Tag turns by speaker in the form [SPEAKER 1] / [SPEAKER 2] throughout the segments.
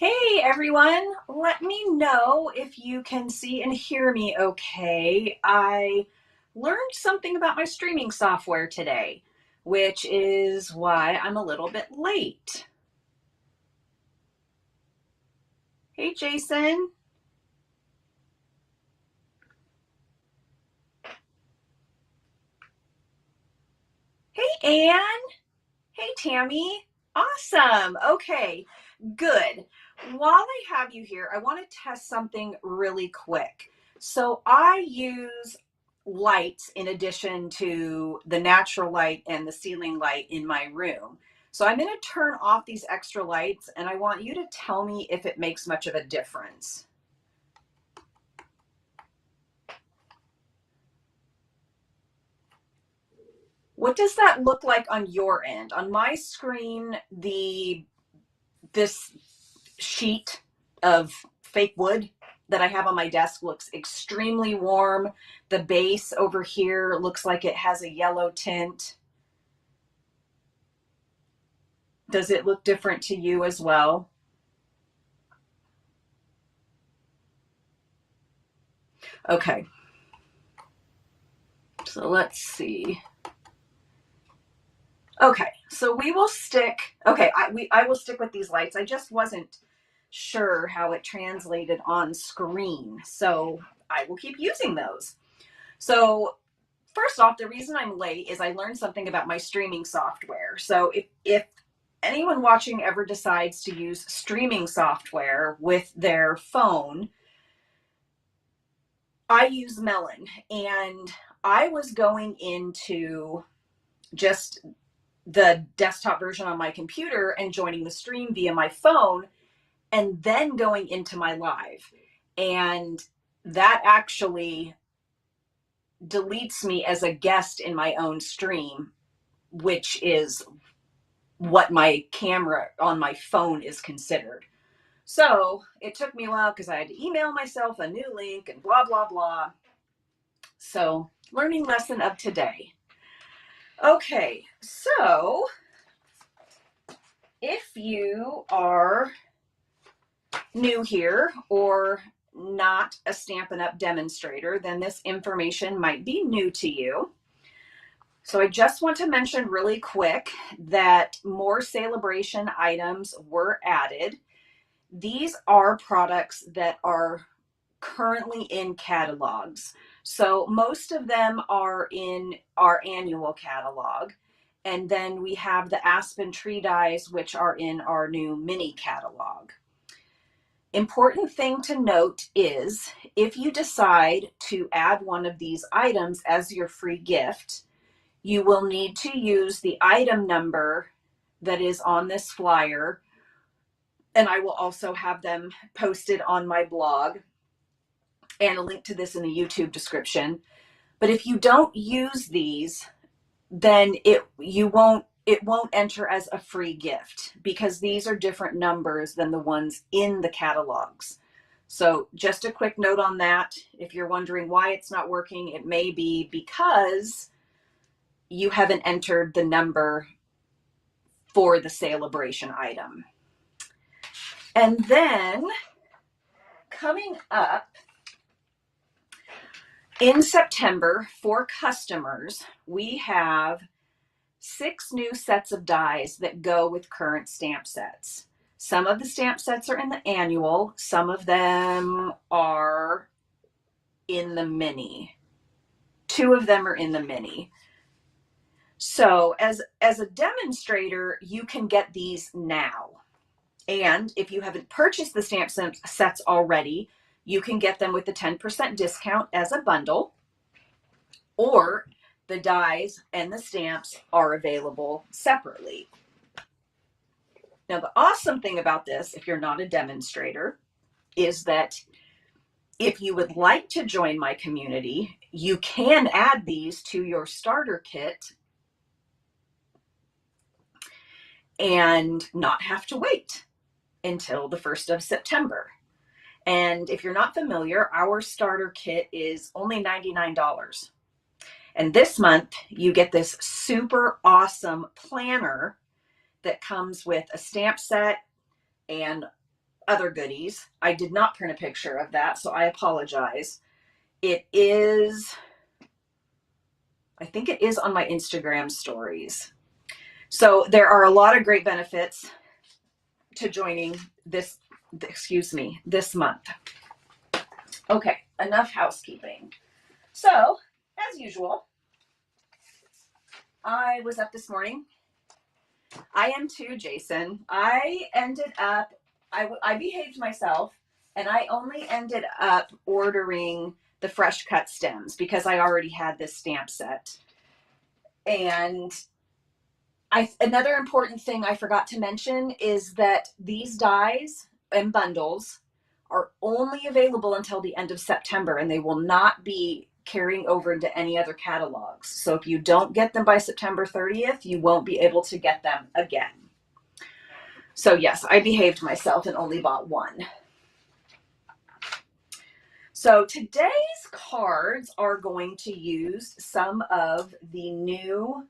[SPEAKER 1] Hey everyone, let me know if you can see and hear me okay. I learned something about my streaming software today, which is why I'm a little bit late. Hey Jason. Hey Anne. Hey Tammy. Awesome. Okay, good. While I have you here, I want to test something really quick. So I use lights in addition to the natural light and the ceiling light in my room. So I'm going to turn off these extra lights and I want you to tell me if it makes much of a difference. What does that look like on your end? On my screen, this sheet of fake wood that I have on my desk looks extremely warm. The base over here looks like it has a yellow tint. Does it look different to you as well? Okay, so let's see. Okay, so we will stick, okay, I will stick with these lights. I just wasn't sure how it translated on screen, so I will keep using those. So first off, the reason I'm late is I learned something about my streaming software. So if anyone watching ever decides to use streaming software with their phone, I use Melon, and I was going into just the desktop version on my computer and joining the stream via my phone and then going into my live. And that actually deletes me as a guest in my own stream, which is what my camera on my phone is considered. So it took me a while because I had to email myself a new link and blah, blah, blah. So, learning lesson of today. Okay, so if you are new here or not a Stampin' Up! Demonstrator, then this information might be new to you. So I just want to mention really quick that more Celebration items were added. These are products that are currently in catalogs. So most of them are in our annual catalog. And then we have the Aspen tree dies, which are in our new mini catalog. Important thing to note is if you decide to add one of these items as your free gift, you will need to use the item number that is on this flyer, and I will also have them posted on my blog and a link to this in the YouTube description. But if you don't use these, then it won't enter as a free gift because these are different numbers than the ones in the catalogs. So just a quick note on that. If you're wondering why it's not working, it may be because you haven't entered the number for the Celebration item. And then coming up in September for customers, we have 6 new sets of dies that go with current stamp sets. Some of the stamp sets are in the annual, some of them are in the mini. 2 of them are in the mini. So as a demonstrator, you can get these now. And if you haven't purchased the stamp sets already, you can get them with the 10% discount as a bundle, or the dies and the stamps are available separately. Now, the awesome thing about this, if you're not a demonstrator, is that if you would like to join my community, you can add these to your starter kit and not have to wait until the 1st of September. And if you're not familiar, our starter kit is only $99. And this month, you get this super awesome planner that comes with a stamp set and other goodies. I did not print a picture of that, so I apologize. It is, I think it is on my Instagram stories. So there are a lot of great benefits to joining this, this month. Okay, enough housekeeping. So, as usual, I was up this morning. I am too, Jason. I ended up, I behaved myself, and I only ended up ordering the fresh cut stems because I already had this stamp set. And another important thing I forgot to mention is that these dies and bundles are only available until the end of September, and they will not be carrying over into any other catalogs. So if you don't get them by September 30th, you won't be able to get them again. So yes, I behaved myself and only bought one. So today's cards are going to use some of the new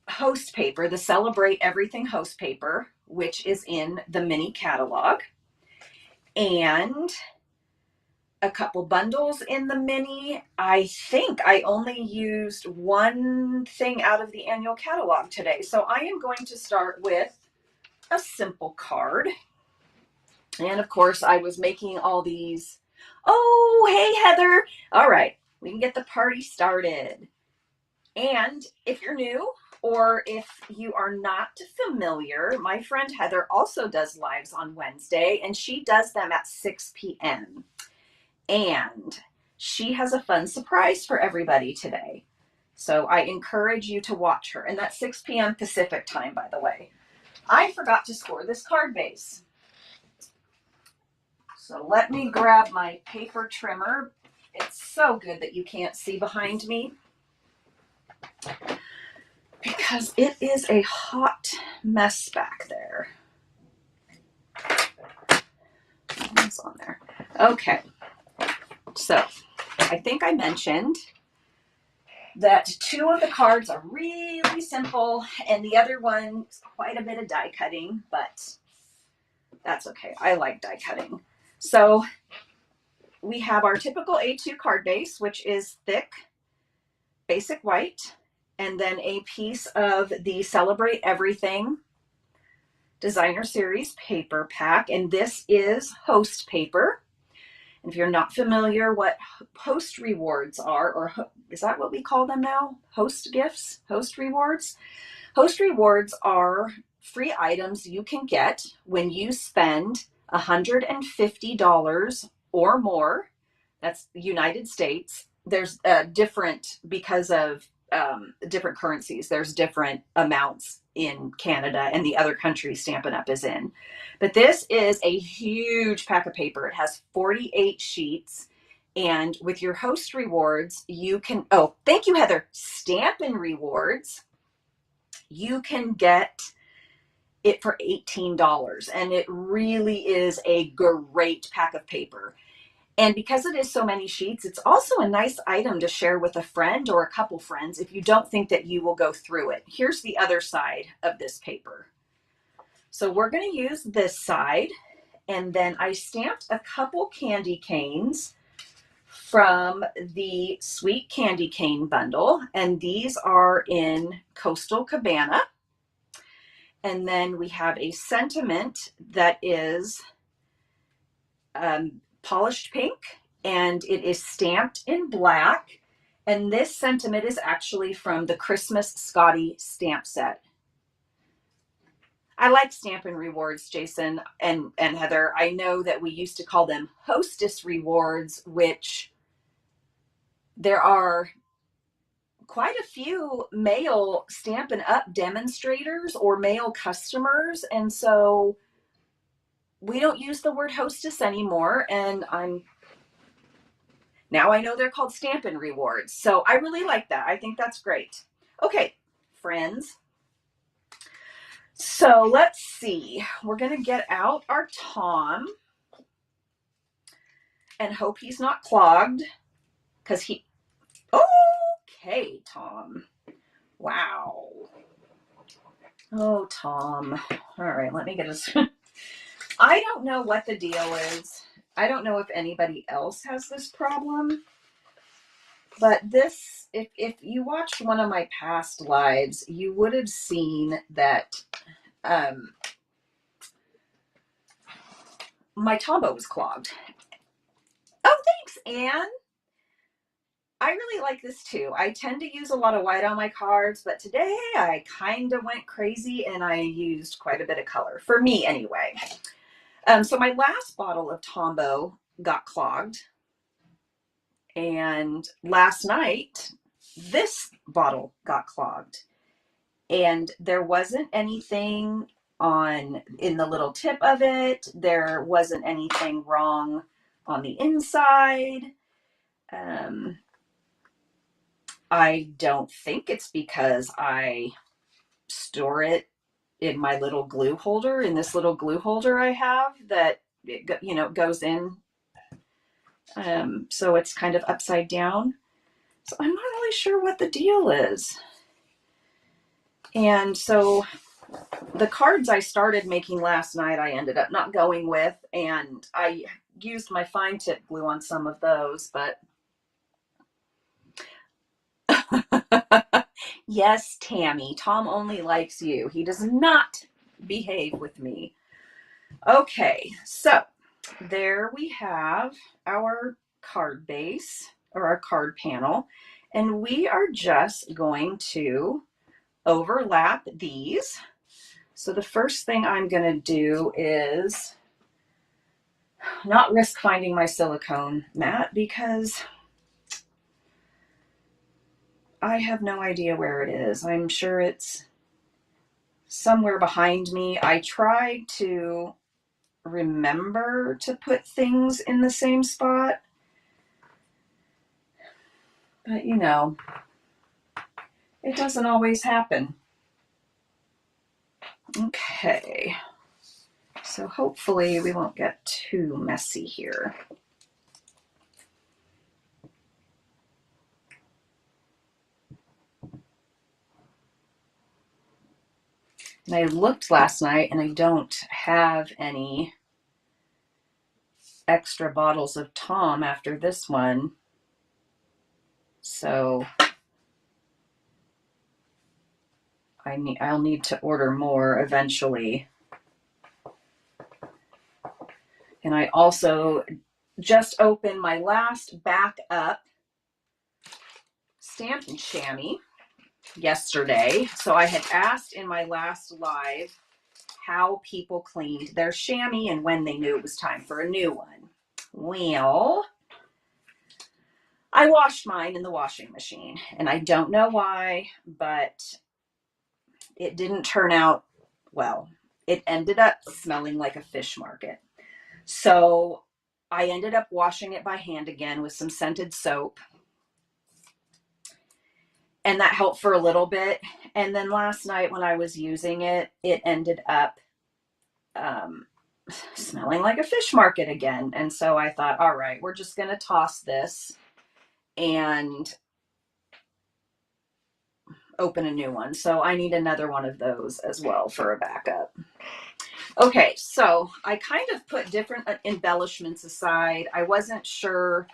[SPEAKER 1] host paper, the Celebrate Everything host paper, which is in the mini catalog, and a couple bundles in the mini. I think I only used one thing out of the annual catalog today. So I am going to start with a simple card. And of course, I was making all these. Oh, hey, Heather. All right, we can get the party started. And if you're new, or if you are not familiar, my friend Heather also does lives on Wednesday, and she does them at 6 p.m. And she has a fun surprise for everybody today. So I encourage you to watch her. And that's 6 p.m. Pacific time, by the way. I forgot to score this card base. So let me grab my paper trimmer. It's so good that you can't see behind me, because it is a hot mess back there. What's on there? Okay. So I think I mentioned that two of the cards are really simple, and the other one is quite a bit of die cutting, but that's okay. I like die cutting. So we have our typical A2 card base, which is thick, basic white, and then a piece of the Celebrate Everything Designer Series paper pack, and this is host paper. And if you're not familiar what host rewards are, or is that what we call them now? Host gifts, host rewards? Host rewards are free items you can get when you spend $150 or more. That's United States. There's different, because of different currencies, there's different amounts in Canada and the other countries Stampin' Up! Is in. But this is a huge pack of paper. It has 48 sheets. And with your host rewards, you can, oh, thank you, Heather, Stampin' rewards, you can get it for $18. And it really is a great pack of paper. And because it is so many sheets, it's also a nice item to share with a friend or a couple friends if you don't think that you will go through it. Here's the other side of this paper. So we're going to use this side, and then I stamped a couple candy canes from the Sweet Candy Cane bundle, and these are in Coastal Cabana. And then we have a sentiment that is polished pink, and it is stamped in black. And this sentiment is actually from the Christmas Scotty stamp set. I like Stampin' rewards, Jason and Heather. I know that we used to call them hostess rewards, which there are quite a few male Stampin' Up! Demonstrators or male customers. And so we don't use the word hostess anymore. And now I know they're called Stampin' rewards. So I really like that. I think that's great. Okay, friends. So let's see. We're going to get out our Tom and hope he's not clogged, because okay, Tom. Wow. Oh, Tom. All right, let me get this. I don't know what the deal is. I don't know if anybody else has this problem, but this, if you watched one of my past lives, you would have seen that my Tombow was clogged. Oh, thanks, Anne. I really like this too. I tend to use a lot of white on my cards, but today I kind of went crazy and I used quite a bit of color, for me anyway. So my last bottle of Tombow got clogged, and last night this bottle got clogged, and there wasn't anything in the little tip of it. There wasn't anything wrong on the inside. I don't think it's because I store it in my little glue holder, in this little glue holder I have that it goes in. So it's kind of upside down. So I'm not really sure what the deal is. And so the cards I started making last night, I ended up not going with, and I used my fine tip glue on some of those, but yes, Tammy, Tom only likes you. He does not behave with me. Okay, so there we have our card base, or our card panel, and we are just going to overlap these. So the first thing I'm going to do is not risk finding my silicone mat because I have no idea where it is. I'm sure it's somewhere behind me. I try to remember to put things in the same spot, but it doesn't always happen. Okay, so hopefully we won't get too messy here. And I looked last night and I don't have any extra bottles of Tom after this one. So I'll need to order more eventually. And I also just opened my last backup Stampin' chamois yesterday. So I had asked in my last live how people cleaned their chamois and when they knew it was time for a new one. Well, I washed mine in the washing machine, and I don't know why, but it didn't turn out well. It ended up smelling like a fish market. So I ended up washing it by hand again with some scented soap, and that helped for a little bit. And then last night when I was using it, it ended up smelling like a fish market again. And so I thought, all right, we're just going to toss this and open a new one. So I need another one of those as well for a backup. Okay, so I kind of put different embellishments aside. I wasn't sure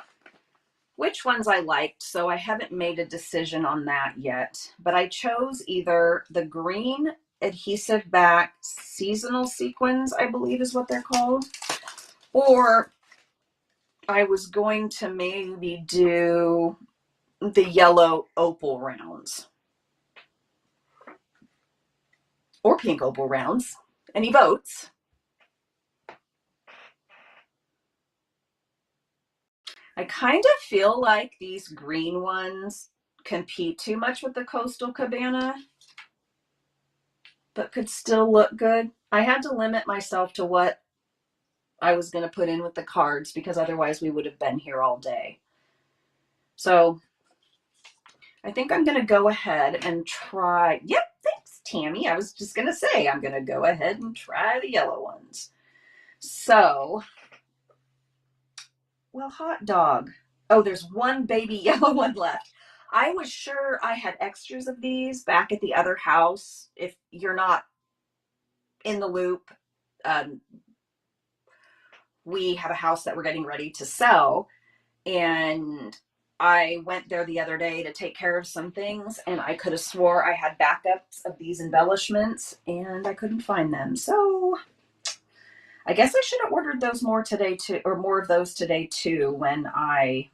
[SPEAKER 1] which ones I liked, so I haven't made a decision on that yet. But I chose either the green adhesive back seasonal sequins, I believe is what they're called, or I was going to maybe do the yellow opal rounds or pink opal rounds. Any votes? I kind of feel like these green ones compete too much with the Coastal Cabana, but could still look good. I had to limit myself to what I was going to put in with the cards because otherwise we would have been here all day. So I think I'm going to go ahead and try. Yep, thanks, Tammy. I was just going to say I'm going to go ahead and try the yellow ones. So, well, hot dog. Oh, there's one baby yellow one left. I was sure I had extras of these back at the other house. If you're not in the loop. We have a house that we're getting ready to sell, and I went there the other day to take care of some things, and I could have swore I had backups of these embellishments, and I couldn't find them. So I guess I should have ordered those more today too, or more of those today too, when I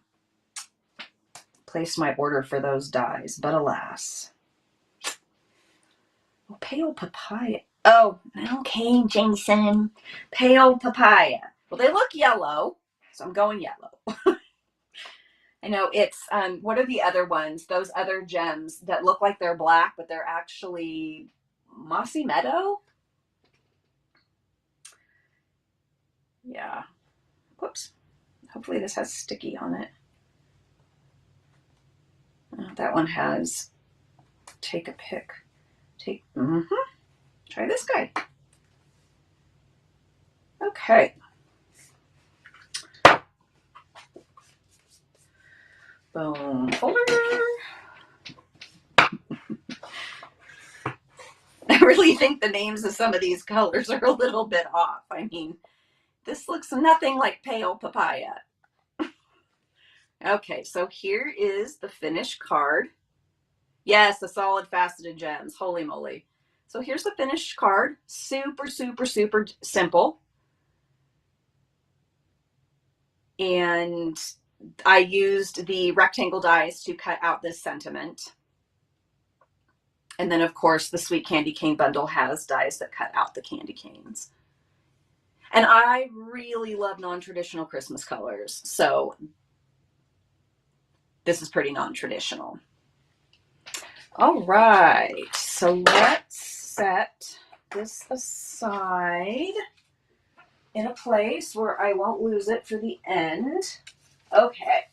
[SPEAKER 1] placed my order for those dies. But alas. Oh, pale papaya. Oh, okay, Jason. Pale papaya. Well, they look yellow, so I'm going yellow. I know it's, what are the other ones? Those other gems that look like they're black, but they're actually mossy meadow? Yeah. Whoops. Hopefully this has sticky on it. That one has take a pick. Try this guy. Okay. Bone folder. I really think the names of some of these colors are a little bit off. I mean, this looks nothing like pale papaya. Okay, so here is the finished card. Yes, the solid faceted gems. Holy moly. So here's the finished card. Super, super, super simple. And I used the rectangle dies to cut out this sentiment. And then, of course, the Sweet Candy Cane bundle has dies that cut out the candy canes. And I really love non-traditional Christmas colors. So this is pretty non-traditional. All right, so let's set this aside in a place where I won't lose it for the end. Okay,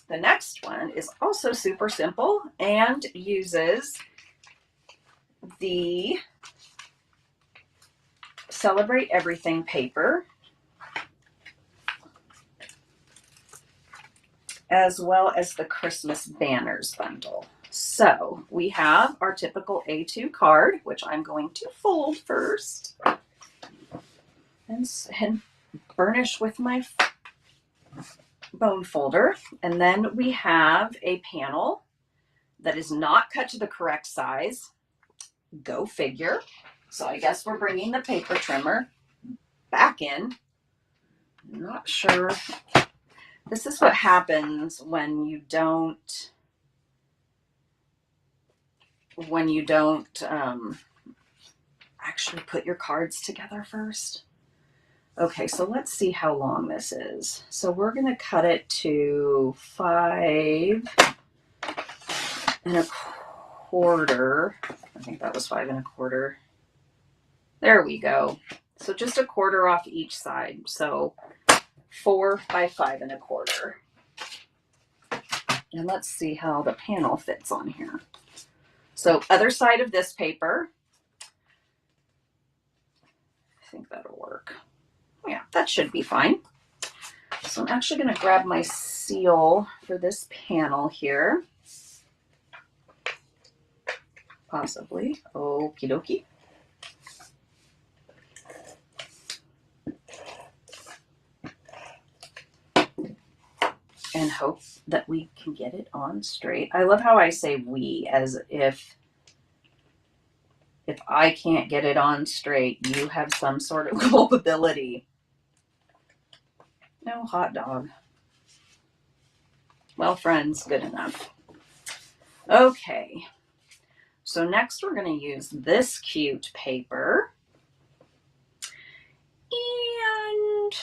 [SPEAKER 1] the next one is also super simple and uses the Celebrate Everything paper, as well as the Christmas banners bundle. So we have our typical A2 card, which I'm going to fold first and burnish with my bone folder. And then we have a panel that is not cut to the correct size. Go figure. So I guess we're bringing the paper trimmer back in. I'm not sure. This is what happens when you don't actually put your cards together first. Okay, so let's see how long this is. So we're going to cut it to 5 1/4. I think that was 5 1/4. There we go. So just 1/4 off each side. So 4 by 5 1/4. And let's see how the panel fits on here. So other side of this paper. I think that'll work. Yeah, that should be fine. So I'm actually going to grab my seal for this panel here. Possibly. Okie dokie. And hope that we can get it on straight. I love how I say we, as if I can't get it on straight, you have some sort of culpability. No hot dog. Well, friends, good enough. Okay. So next we're going to use this cute paper. And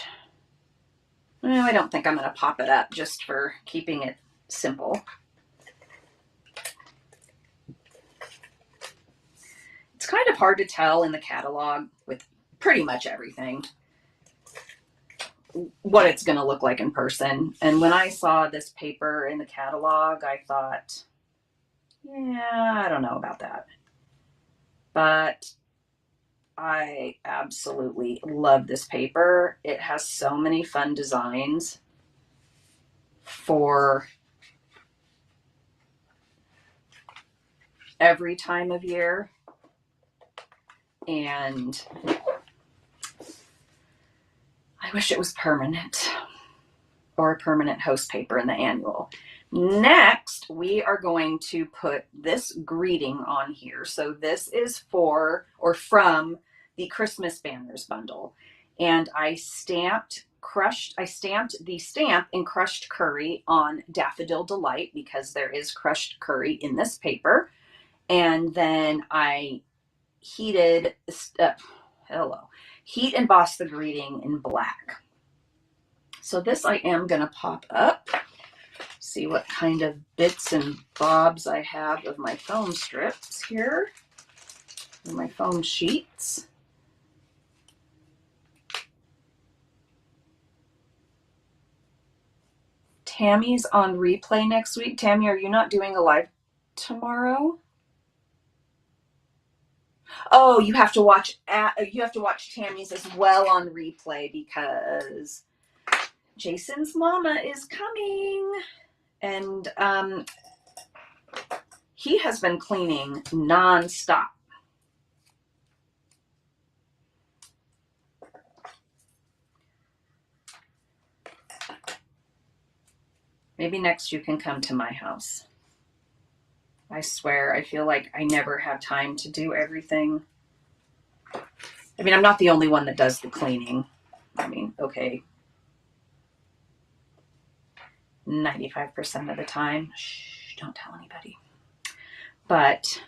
[SPEAKER 1] no, I don't think I'm going to pop it up just for keeping it simple. It's kind of hard to tell in the catalog with pretty much everything what it's going to look like in person. And when I saw this paper in the catalog, I thought, yeah, I don't know about that. But I absolutely love this paper. It has so many fun designs for every time of year. and I wish it was permanent or a permanent host paper in the annual. Next, we are going to put this greeting on here. So this is for or from the Christmas banners bundle. And I stamped the stamp in crushed curry on Daffodil Delight because there is crushed curry in this paper. And then I heat embossed the greeting in black. So this I am going to pop up, see what kind of bits and bobs I have of my foam strips here, and my foam sheets. Tammy's on replay next week. Tammy, are you not doing a live tomorrow? Oh, you have to watch Tammy's as well on replay because Jason's mama is coming, and he has been cleaning nonstop. Maybe next you can come to my house. I swear, I feel like I never have time to do everything. I mean, I'm not the only one that does the cleaning. I mean, okay. 95% of the time. Shh, don't tell anybody. But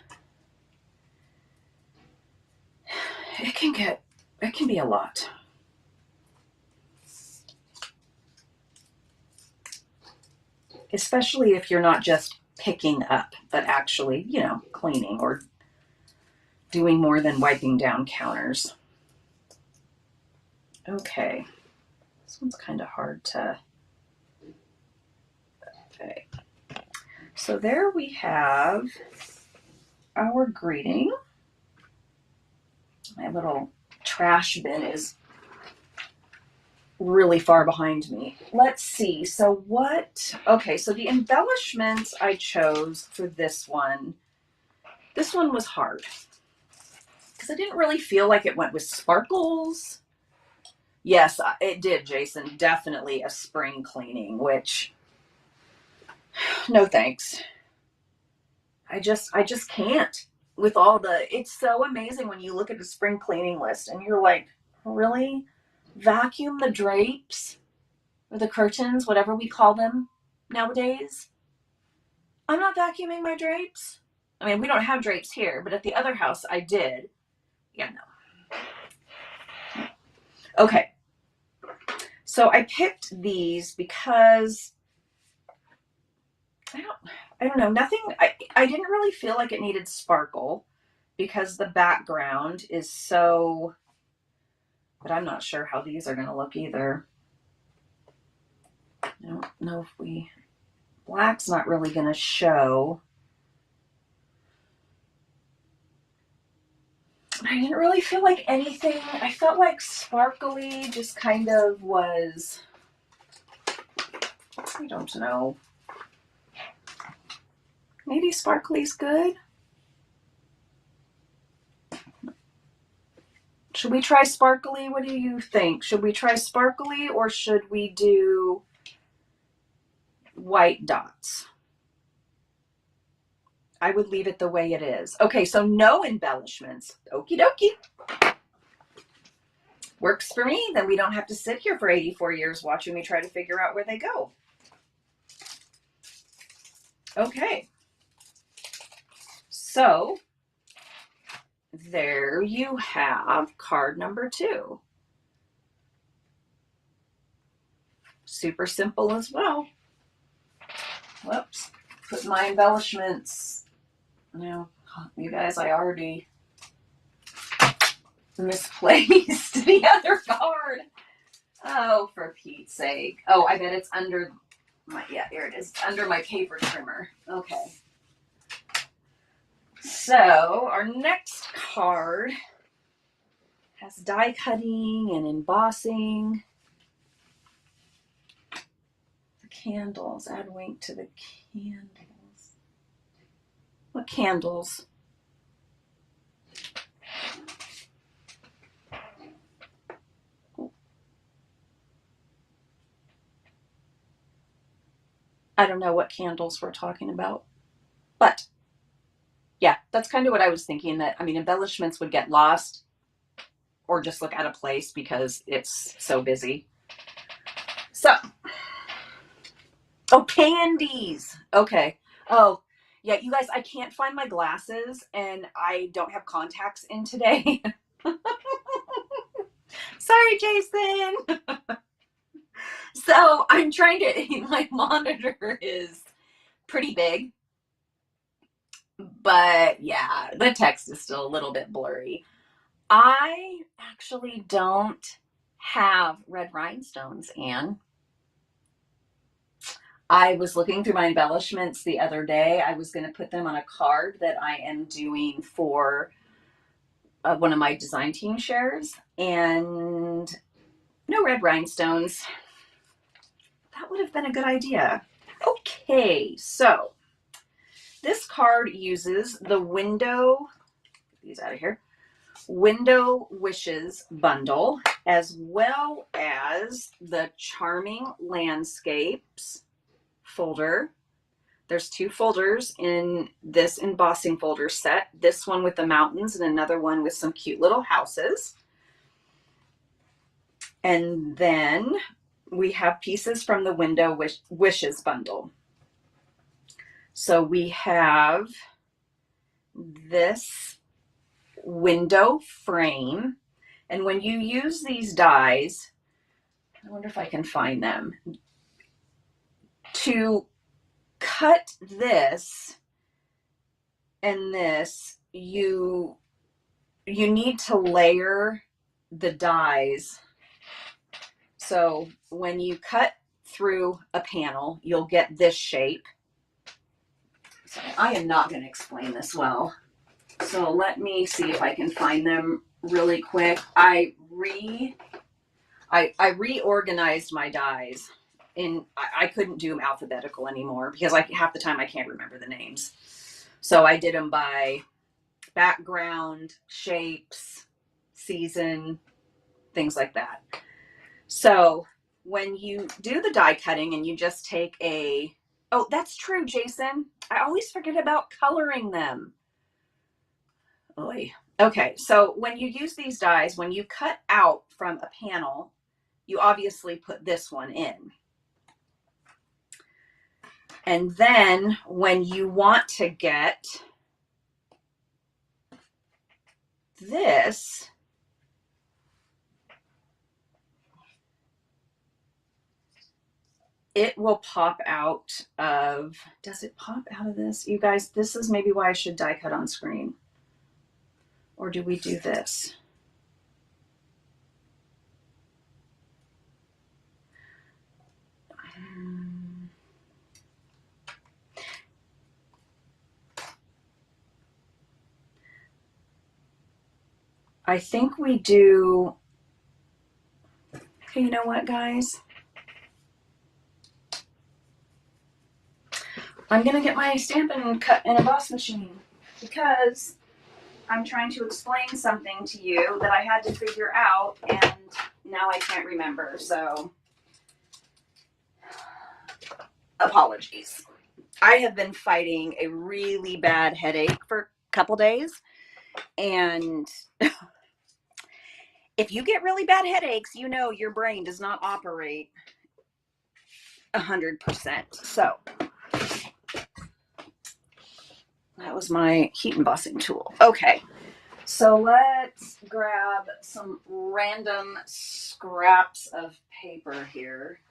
[SPEAKER 1] it can be a lot. Especially if you're not just picking up, but actually, cleaning or doing more than wiping down counters. Okay. This one's kind of hard to... Okay. So there we have our greeting. My little trash bin is really far behind me. Let's see. So so the embellishments I chose for this one was hard because I didn't really feel like it went with sparkles. Yes, it did, Jason. Definitely a spring cleaning, which no thanks. I just can't with all it's so amazing when you look at the spring cleaning list and you're like, really? Vacuum the drapes or the curtains, whatever we call them nowadays? I'm not vacuuming my drapes. I mean, we don't have drapes here, but at the other house I did. Yeah, no. Okay. So I picked these because I don't know, I didn't really feel like it needed sparkle because the background is so, but I'm not sure how these are going to look either. I don't know if black's not really going to show. I didn't really feel like anything. I felt like sparkly just kind of was, I don't know. Maybe sparkly's good. Should we try sparkly? What do you think? Should we try sparkly or should we do white dots? I would leave it the way it is. Okay, so no embellishments. Okie dokie. Works for me. Then we don't have to sit here for 84 years watching me try to figure out where they go. Okay. So there you have card number 2. Super simple as well. Whoops. Put my embellishments. Now, you guys, I already misplaced the other card. Oh, for Pete's sake. Oh, I bet it's under here it is. Under my paper trimmer. Okay. So our next card has die cutting and embossing. The candles. Add wink to the candles. What candles? I don't know what candles we're talking about, but yeah, that's kind of what I was thinking, that, I mean, embellishments would get lost or just look out of place because it's so busy. So, oh, candies. Okay. Oh, yeah, you guys, I can't find my glasses and I don't have contacts in today. Sorry, Jason. So I'm trying to, my monitor is pretty big, but yeah, the text is still a little bit blurry. I actually don't have red rhinestones, Anne. I was looking through my embellishments the other day. I was going to put them on a card that I am doing for one of my design team shares, and no red rhinestones. That would have been a good idea. Okay, so this card uses the Window, get these out of here, Window Wishes bundle, as well as the Charming Landscapes folder. There's two folders in this embossing folder set, this one with the mountains and another one with some cute little houses. And then we have pieces from the Window Wishes bundle. So we have this window frame, and when you use these dies, I wonder if I can find them, to cut this and this, you need to layer the dies. So when you cut through a panel, you'll get this shape. So I am not going to explain this well. So let me see if I can find them really quick. I reorganized my dies. I couldn't do them alphabetical anymore because half the time I can't remember the names. So I did them by background, shapes, season, things like that. So when you do the die cutting and you just take oh, that's true, Jason. I always forget about coloring them. Oy. Okay, so when you use these dies, when you cut out from a panel, you obviously put this one in. And then when you want to get this, it will pop out of, does it pop out of this? You guys, this is maybe why I should die cut on screen. Or do we do this? I think we do, okay, you know what, guys? I'm gonna get my Stampin' cut and emboss machine because I'm trying to explain something to you that I had to figure out and now I can't remember, so apologies. I have been fighting a really bad headache for a couple days, and if you get really bad headaches, you know your brain does not operate 100%. So that was my heat embossing tool. Okay, so let's grab some random scraps of paper here.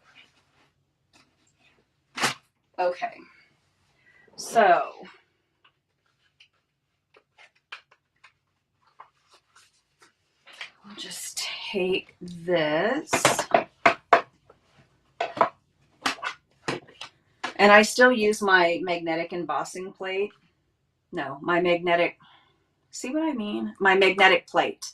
[SPEAKER 1] Okay, so I'll just take this. And I still use my magnetic embossing plate. No, my magnetic, see what I mean? My magnetic plate.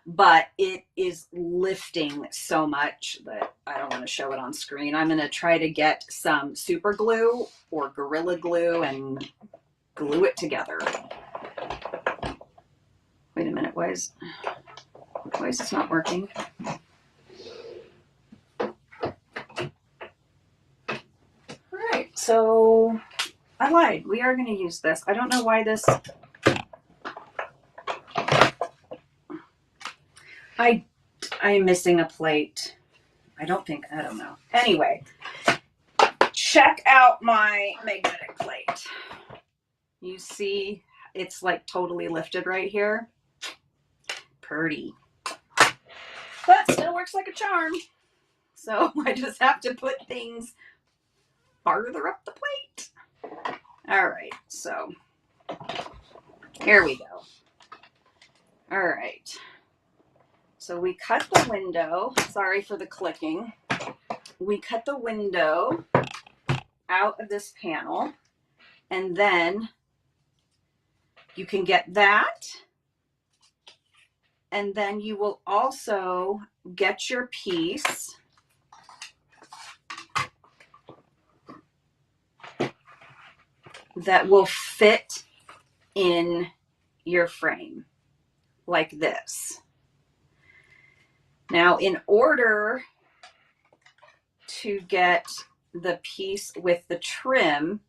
[SPEAKER 1] But it is lifting so much that I don't want to show it on screen. I'm going to try to get some super glue or Gorilla Glue and glue it together. Wait a minute, why is this not working? All right. So I lied. We are going to use this. I don't know why this. I'm missing a plate. I don't know. Anyway, check out my magnetic plate. You see it's like totally lifted right here. Pretty. But still works like a charm. So I just have to put things farther up the plate. All right, so here we go. All right. So we cut the window. Sorry for the clicking. We cut the window out of this panel, and then you can get that. And then you will also get your piece that will fit in your frame like this. Now, in order to get the piece with the trim,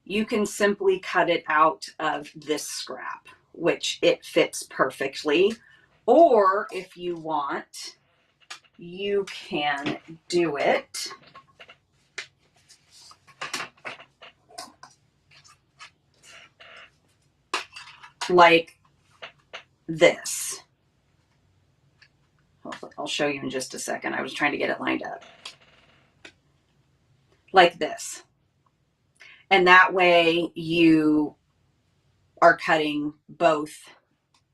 [SPEAKER 1] you can simply cut it out of this scrap, which it fits perfectly. Or if you want, you can do it like this. I'll show you in just a second. I was trying to get it lined up. Like this. And that way you are cutting both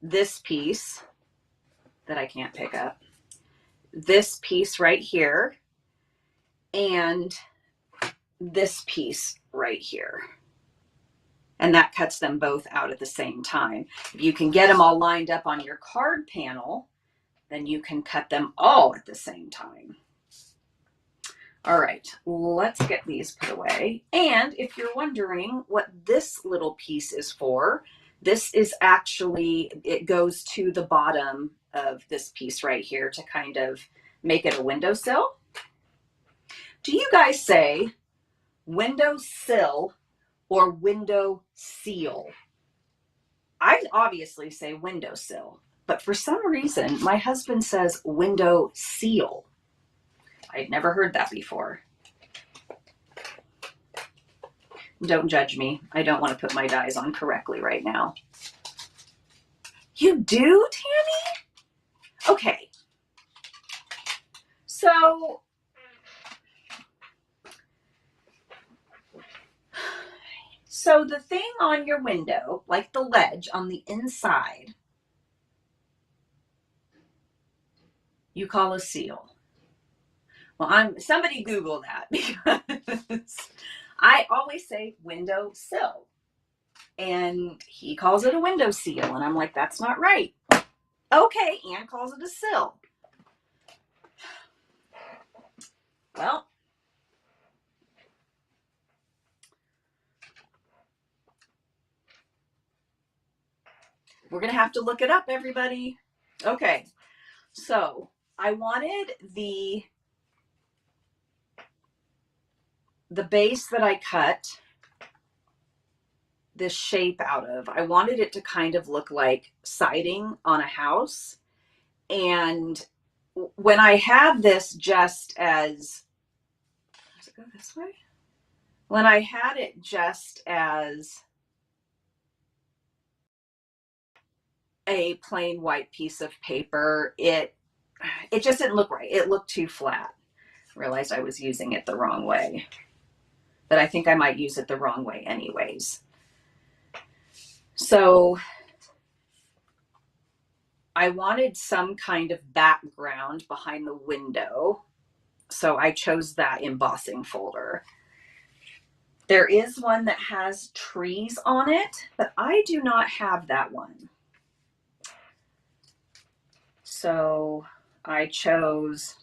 [SPEAKER 1] this piece that I can't pick up, this piece right here, and this piece right here. And that cuts them both out at the same time. If you can get them all lined up on your card panel, then you can cut them all at the same time. All right, let's get these put away. And if you're wondering what this little piece is for, this is actually, it goes to the bottom of this piece right here to kind of make it a windowsill. Do you guys say windowsill or window seal? I obviously say windowsill, but for some reason, my husband says window seal. I'd never heard that before. Don't judge me. I don't want to put my dies on correctly right now. You do, Tammy? Okay. So, the thing on your window, like the ledge on the inside, you call a seal. Well, somebody Google that, because I always say window sill, and he calls it a window seal, and I'm like, that's not right. Okay, Ann calls it a sill. Well, we're gonna have to look it up, everybody. Okay, so I wanted the base that I cut this shape out of, I wanted it to kind of look like siding on a house. And when I had this just as, does it go this way? When I had it just as a plain white piece of paper, it just didn't look right. It looked too flat. I realized I was using it the wrong way, but I think I might use it the wrong way anyways. So I wanted some kind of background behind the window, so I chose that embossing folder. There is one that has trees on it, but I do not have that one. So I chose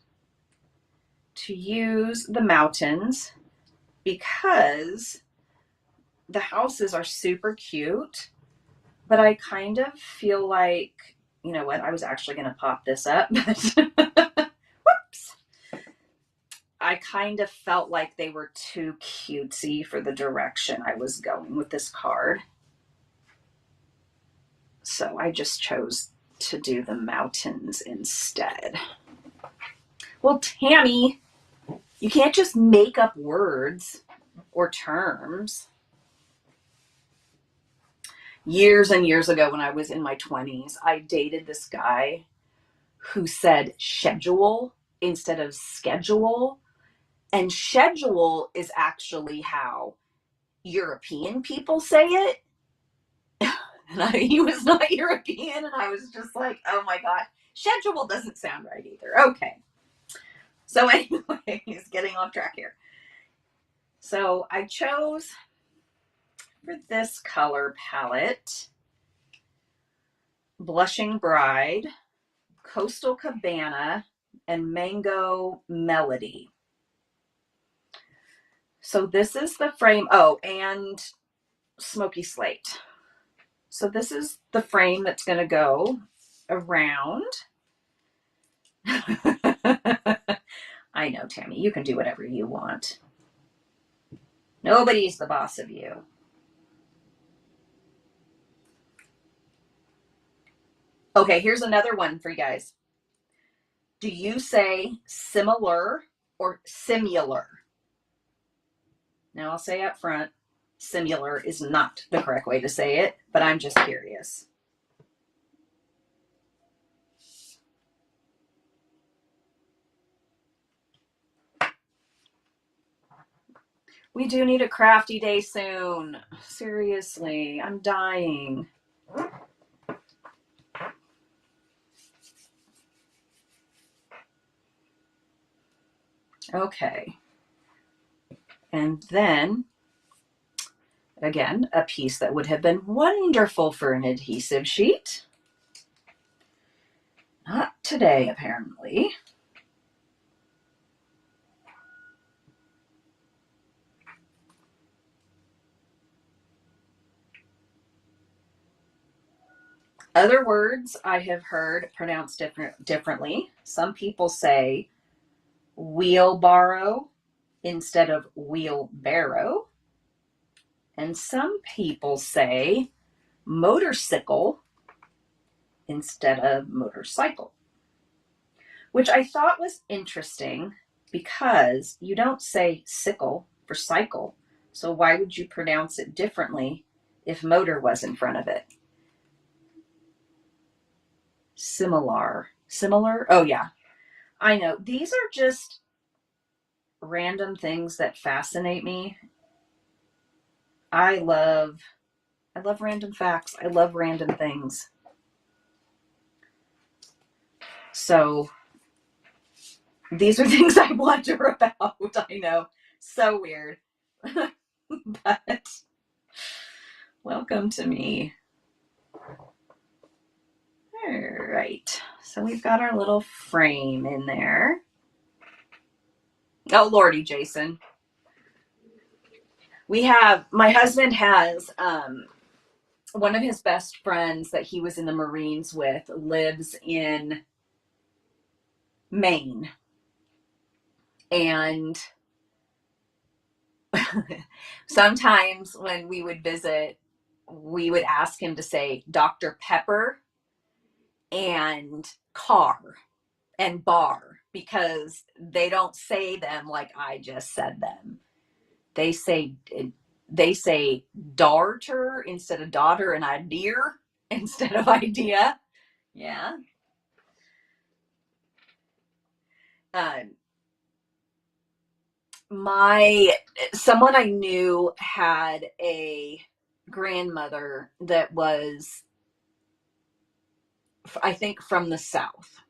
[SPEAKER 1] to use the mountains because the houses are super cute, but I kind of feel like, you know what, I was actually going to pop this up, but whoops. I kind of felt like they were too cutesy for the direction I was going with this card. So I just chose to do the mountains instead. Well, Tammy, you can't just make up words or terms. Years and years ago, when I was in my 20s, I dated this guy who said schedule instead of schedule. And schedule is actually how European people say it. And he was not European, and I was just like, oh my God, schedule doesn't sound right either. Okay. So anyway, he's getting off track here. So I chose for this color palette, Blushing Bride, Coastal Cabana, and Mango Melody. So this is the frame. Oh, and Smoky Slate. So this is the frame that's going to go around. I know, Tammy, you can do whatever you want. Nobody's the boss of you. Okay, here's another one for you guys. Do you say similar or similar? Now I'll say up front, similar is not the correct way to say it, but I'm just curious. We do need a crafty day soon. Seriously, I'm dying. Okay. And then, again, a piece that would have been wonderful for an adhesive sheet. Not today, apparently. Other words I have heard pronounced differently. Some people say wheelbarrow instead of wheelbarrow. And some people say motorcycle instead of motorcycle, which I thought was interesting because you don't say sickle for cycle. So why would you pronounce it differently if motor was in front of it? Similar. Oh yeah, I know. These are just random things that fascinate me. I love random facts. I love random things. So these are things I wonder about. I know. So weird. But welcome to me. All right. So we've got our little frame in there. Oh, Lordy, Jason. My husband has one of his best friends that he was in the Marines with lives in Maine. And sometimes when we would visit, we would ask him to say Dr. Pepper and car and bar, because they don't say them like I just said them. They say daughter instead of daughter, and idea instead of idea. Yeah. Someone I knew had a grandmother that was, I think, from the South.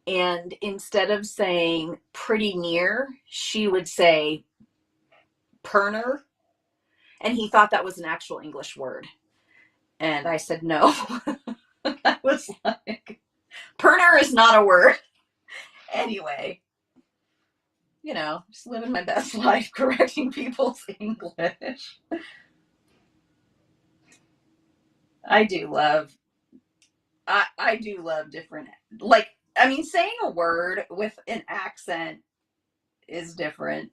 [SPEAKER 1] And instead of saying pretty near, she would say perner. And he thought that was an actual English word. And I said, no. I was like, perner is not a word. Anyway, just living my best life, correcting people's English. I do love different, saying a word with an accent is different.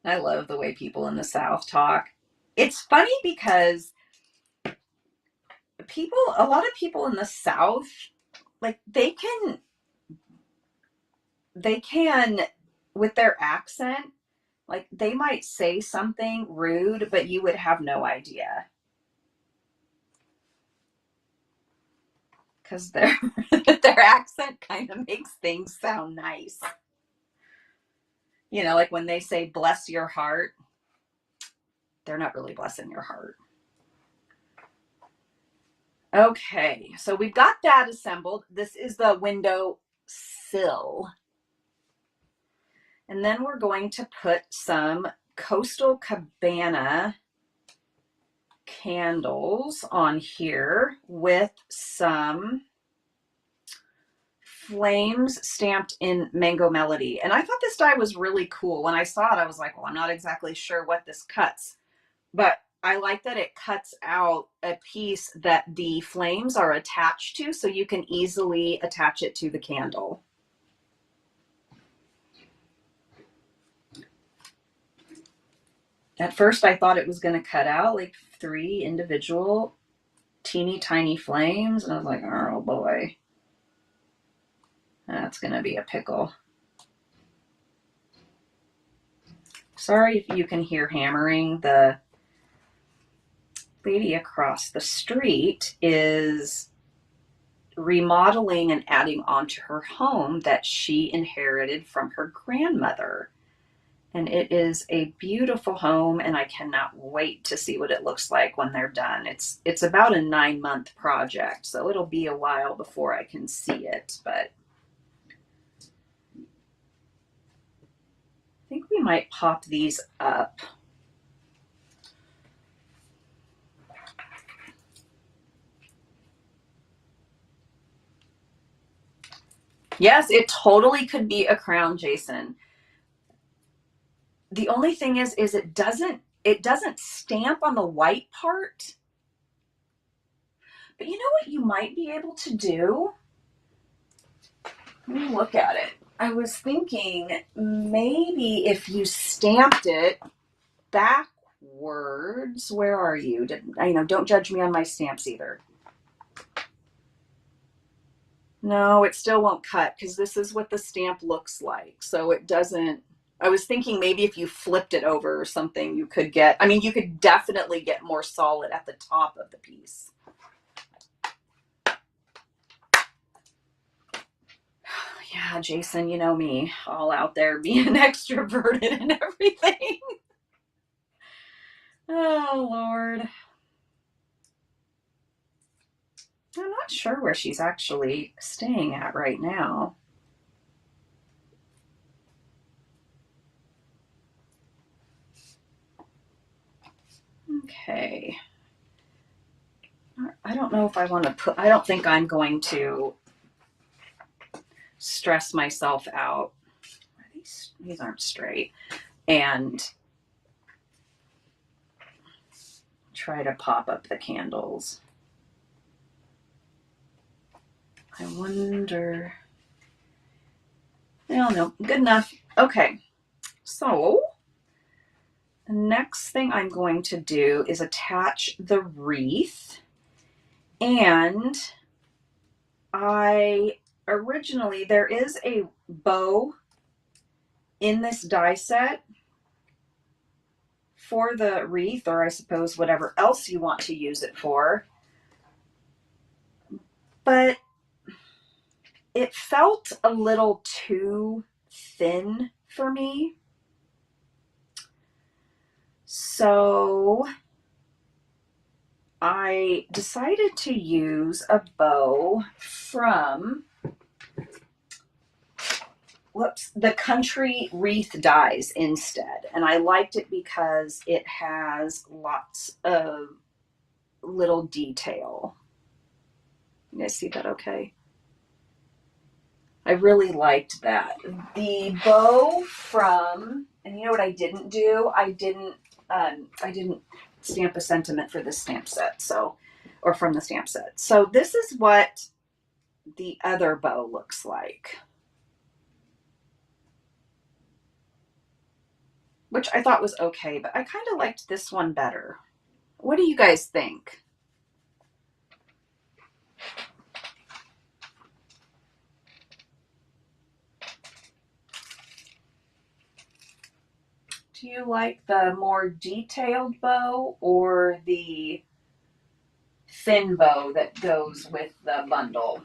[SPEAKER 1] I love the way people in the South talk. It's funny because a lot of people in the South, like they can, with their accent, like they might say something rude, but you would have no idea. Because their accent kind of makes things sound nice. You know, like when they say bless your heart, they're not really blessing your heart. Okay, so we've got that assembled. This is the window sill. And then we're going to put some Coastal Cabana candles on here with some flames stamped in Mango Melody. And I thought this die was really cool. When I saw it, I was like, well, I'm not exactly sure what this cuts, but I like that it cuts out a piece that the flames are attached to, so you can easily attach it to the candle. At first, I thought it was going to cut out like 3 individual teeny tiny flames, and I was like, oh boy, that's going to be a pickle. Sorry if you can hear hammering. The lady across the street is remodeling and adding onto her home that she inherited from her grandmother. And it is a beautiful home, and I cannot wait to see what it looks like when they're done. It's about a 9-month project, so it'll be a while before I can see it, but I think we might pop these up. Yes, it totally could be a crown, Jason. The only thing is it doesn't stamp on the white part. But you know what you might be able to do? Let me look at it. I was thinking maybe if you stamped it backwards. Where are you? Don't judge me on my stamps either. No, it still won't cut because this is what the stamp looks like. So it doesn't. I was thinking maybe if you flipped it over or something, you could you could definitely get more solid at the top of the piece. Yeah, Jason, you know me, all out there being extroverted and everything. Oh, Lord. I'm not sure where she's actually staying at right now. Okay. I don't know if I want to I don't think I'm going to stress myself out. These aren't straight. And try to pop up the candles. I wonder. I don't know. Good enough. Okay. So the next thing I'm going to do is attach the wreath. And there is a bow in this die set for the wreath, or I suppose whatever else you want to use it for. But it felt a little too thin for me. So I decided to use a bow from the Country Wreath dies instead. And I liked it because it has lots of little detail. You guys see that okay? I really liked that. The bow and you know what I didn't do? I didn't stamp a sentiment for this stamp set, or from the stamp set. So this is what the other bow looks like. which I thought was okay, but I kind of liked this one better. What do you guys think? Do you like the more detailed bow or the thin bow that goes with the bundle?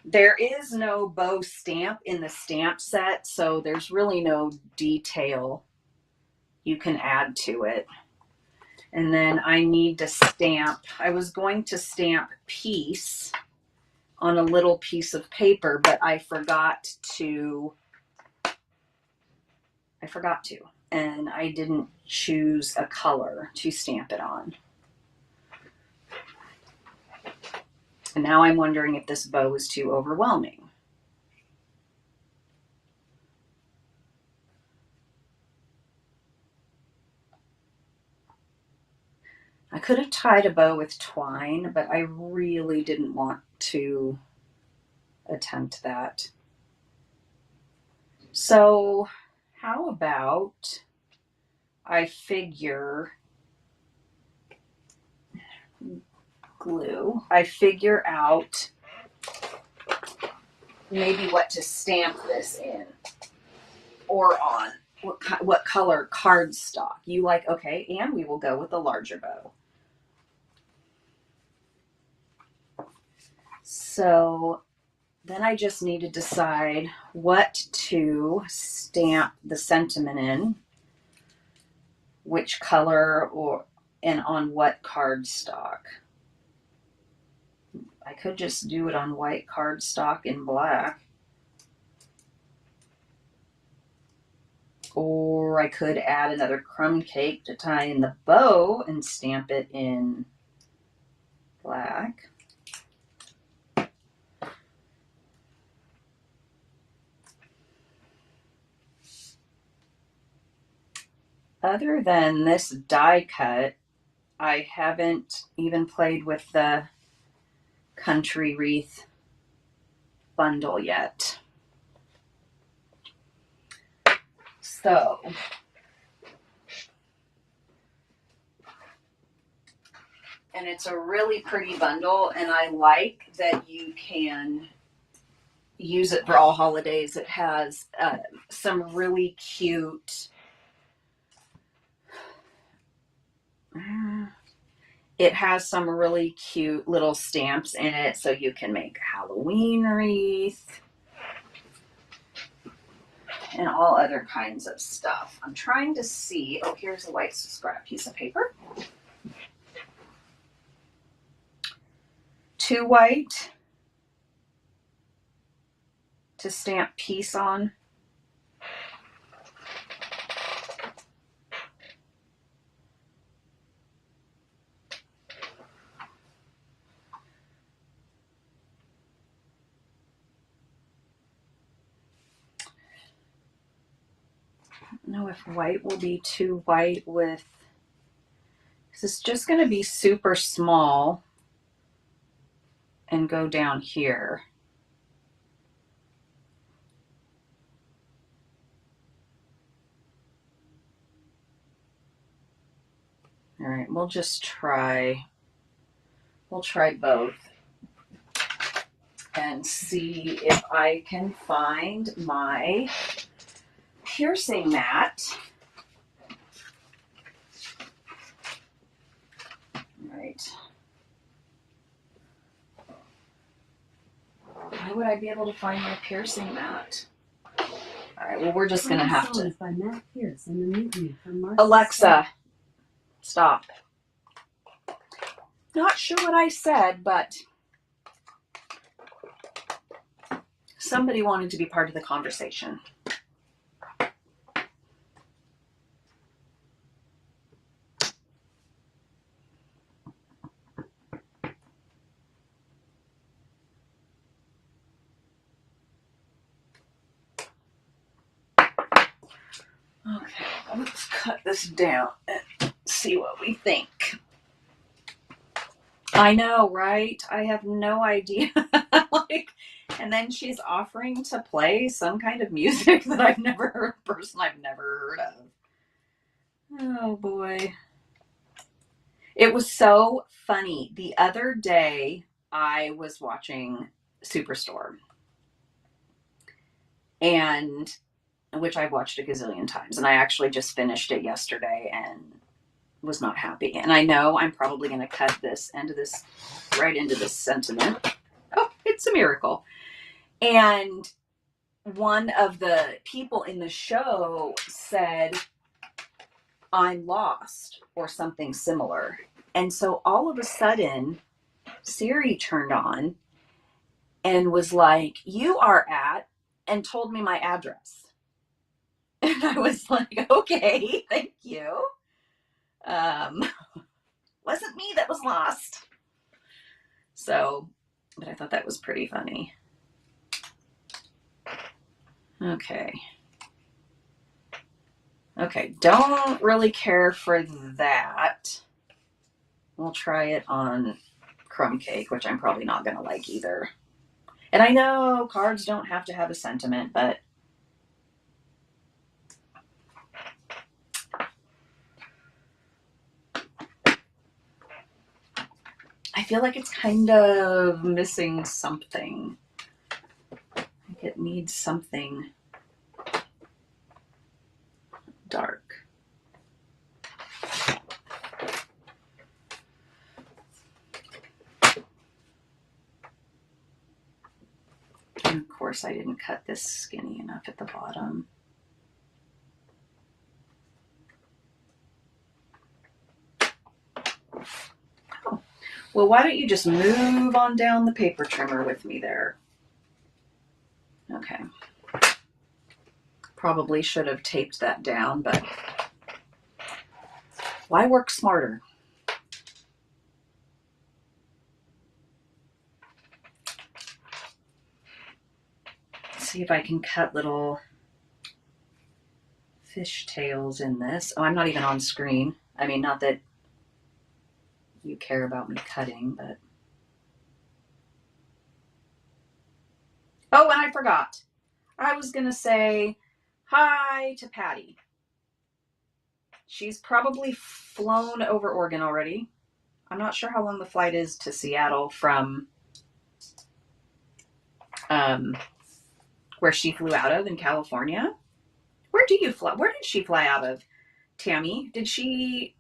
[SPEAKER 1] There is no bow stamp in the stamp set, so there's really no detail you can add to it. And then I need to stamp. I was going to stamp peace on a little piece of paper, but I forgot to, and I didn't choose a color to stamp it on. And now I'm wondering if this bow is too overwhelming. I could have tied a bow with twine, but I really didn't want to attempt that. So how about I figure out maybe what to stamp this in or on. What color cardstock you like? Okay, and we will go with the larger bow. So then I just need to decide what to stamp the sentiment in, which color and on what cardstock. I could just do it on white cardstock in black. Or I could add another crumb cake to tie in the bow and stamp it in black. Other than this die cut, I haven't even played with the country wreath bundle yet. So and it's a really pretty bundle, and I like that you can use it for all holidays. It has some really cute little stamps in it, so you can make a Halloween wreath and all other kinds of stuff. I'm trying to see. Oh, here's a white scrap piece of paper. 2 white to stamp peace on. I don't know if white will be too white with, because it's just going to be super small and go down here. All right, we'll try both and see if I can find my piercing mat. All right. Why would I be able to find my piercing mat? All right, well, we're just going to have to. Alexa, stop. Not sure what I said, but somebody wanted to be part of the conversation. Okay, let's cut this down and see what we think. I know, right? I have no idea. Like, and then she's offering to play some kind of music that I've never heard, a person I've never heard of. Oh boy. It was so funny. The other day I was watching Superstore, and which I've watched a gazillion times, and I actually just finished it yesterday and was not happy. And I know I'm probably going to cut this right into this sentiment. Oh, it's a miracle. And one of the people in the show said, "I'm lost," or something similar. And so all of a sudden, Siri turned on and was like, "You are at," and told me my address. And I was like, "Okay, thank you." Wasn't me that was lost. So, but I thought that was pretty funny. Okay. Okay, don't really care for that. We'll try it on crumb cake, which I'm probably not going to like either. And I know cards don't have to have a sentiment, but I feel like it's kind of missing something. I think it needs something dark. And of course, I didn't cut this skinny enough at the bottom. Oh, well, why don't you just move on down the paper trimmer with me there? Okay. Probably should have taped that down, but why work smarter? Let's see if I can cut little fish tails in this. Oh, I'm not even on screen. I mean, not that you care about me cutting, but. Oh, and I forgot. I was going to say hi to Patty. She's probably flown over Oregon already. I'm not sure how long the flight is to Seattle from where she flew out of in California. Where do you fly? Where did she fly out of, Tammy? Did she?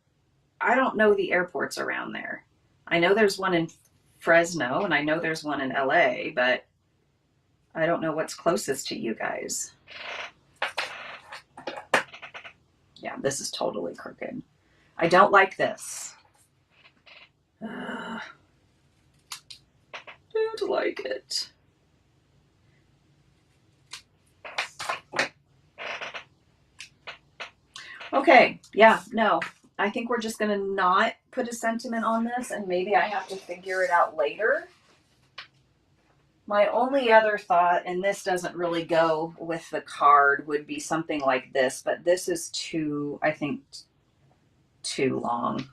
[SPEAKER 1] I don't know the airports around there. I know there's one in Fresno and I know there's one in LA, but I don't know what's closest to you guys. Yeah, this is totally crooked. I don't like this. Don't like it. Okay, yeah, no. I think we're just going to not put a sentiment on this, and maybe I have to figure it out later. My only other thought, and this doesn't really go with the card, would be something like this, but this is too, I think, too long.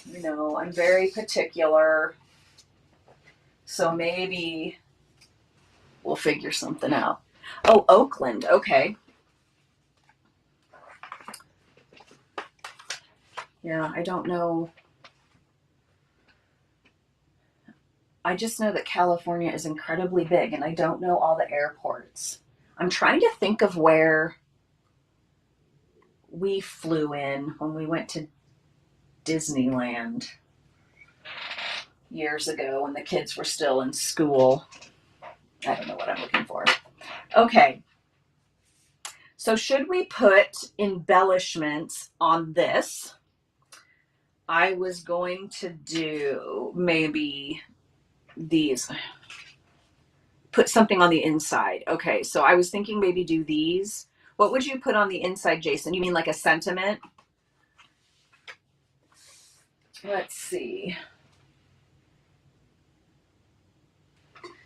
[SPEAKER 1] You know, I'm very particular, so maybe we'll figure something out. Oh, Oakland, okay. Yeah, I don't know. I just know that California is incredibly big, and I don't know all the airports. I'm trying to think of where we flew in when we went to Disneyland years ago when the kids were still in school. I don't know what I'm looking for. Okay. So should we put embellishments on this? I was going to do maybe these. Put something on the inside. Okay, so I was thinking maybe do these. What would you put on the inside, Jason? You mean like a sentiment? Let's see.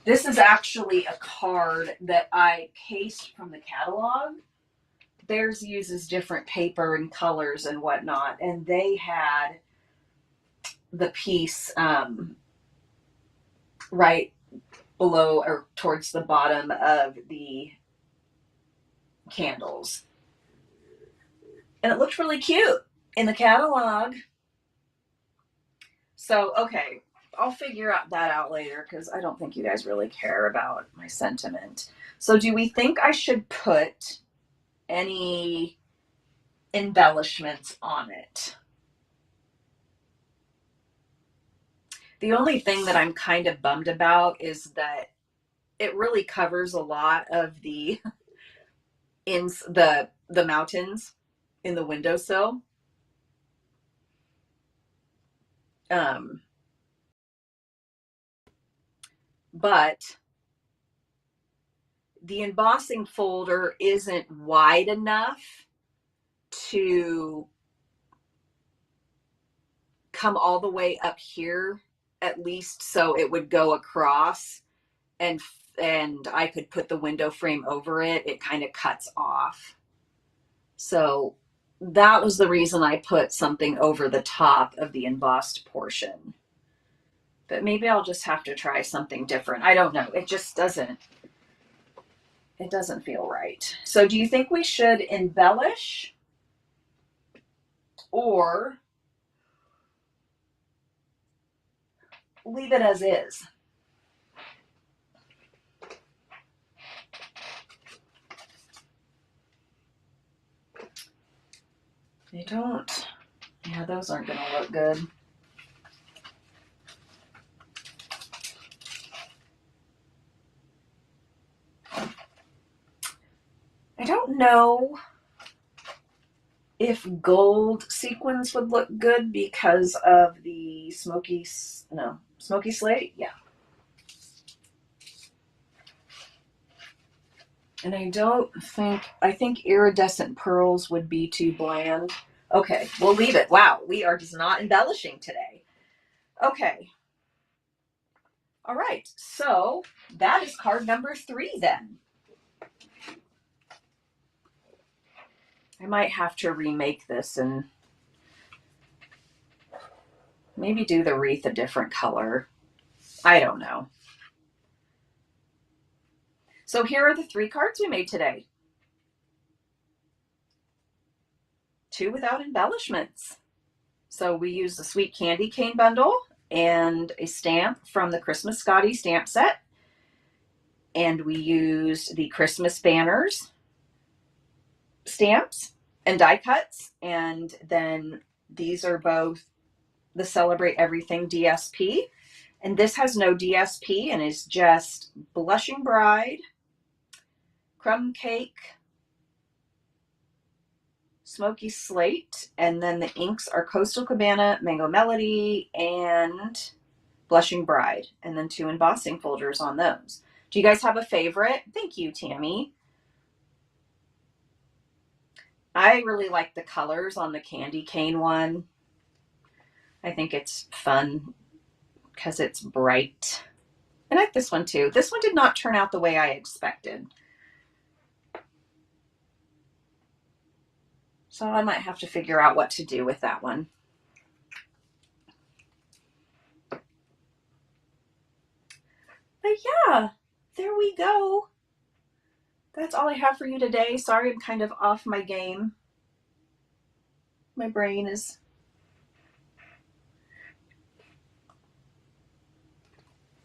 [SPEAKER 1] This is actually a card that I cased from the catalog. Theirs uses different paper and colors and whatnot, and they had the piece right below or towards the bottom of the candles. And it looked really cute in the catalog. So, okay, I'll figure that out later because I don't think you guys really care about my sentiment. So do we think I should put any embellishments on it? The only thing that I'm kind of bummed about is that it really covers a lot of the mountains in the windowsill. But the embossing folder isn't wide enough to come all the way up here, at least, so it would go across and I could put the window frame over it. It kind of cuts off. So that was the reason I put something over the top of the embossed portion. But maybe I'll just have to try something different. I don't know. It just doesn't feel right. So do you think we should embellish or leave it as is? They don't. Yeah, those aren't going to look good. I don't know if gold sequins would look good because of the smoky slate. Yeah. And I think iridescent pearls would be too bland. Okay, we'll leave it. Wow, we are just not embellishing today. Okay. All right, so that is card number 3 then. I might have to remake this and maybe do the wreath a different color. I don't know. So here are the 3 cards we made today. 2 without embellishments. So we used the Sweet Candy Cane bundle and a stamp from the Christmas Scotty stamp set. And we used the Christmas banners stamps and die cuts. And then these are both the Celebrate Everything DSP. And this has no DSP and is just Blushing Bride, Crumb Cake, Smoky Slate, and then the inks are Coastal Cabana, Mango Melody, and Blushing Bride, and then 2 embossing folders on those. Do you guys have a favorite? Thank you, Tammy. I really like the colors on the candy cane one. I think it's fun because it's bright. I like this one too. This one did not turn out the way I expected. So I might have to figure out what to do with that one. But yeah, there we go. That's all I have for you today. Sorry, I'm kind of off my game. My brain is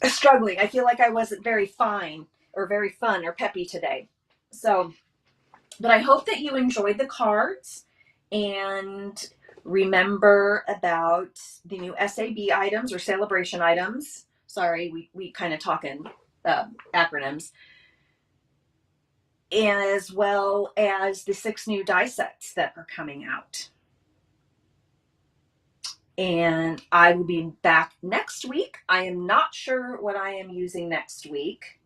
[SPEAKER 1] struggling. I feel like I wasn't very fine or very fun or peppy today. So, but I hope that you enjoyed the cards and remember about the new SAB items or celebration items. Sorry, we kind of talk in acronyms. And as well as the 6 new die sets that are coming out. And I will be back next week. I am not sure what I am using next week,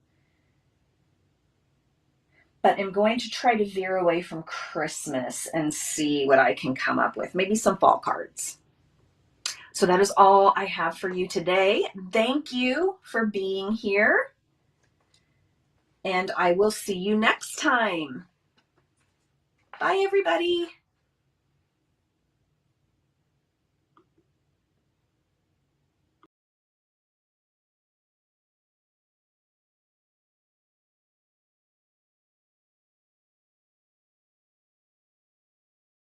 [SPEAKER 1] but I'm going to try to veer away from Christmas and see what I can come up with. Maybe some fall cards. So that is all I have for you today. Thank you for being here. And I will see you next time. Bye, everybody.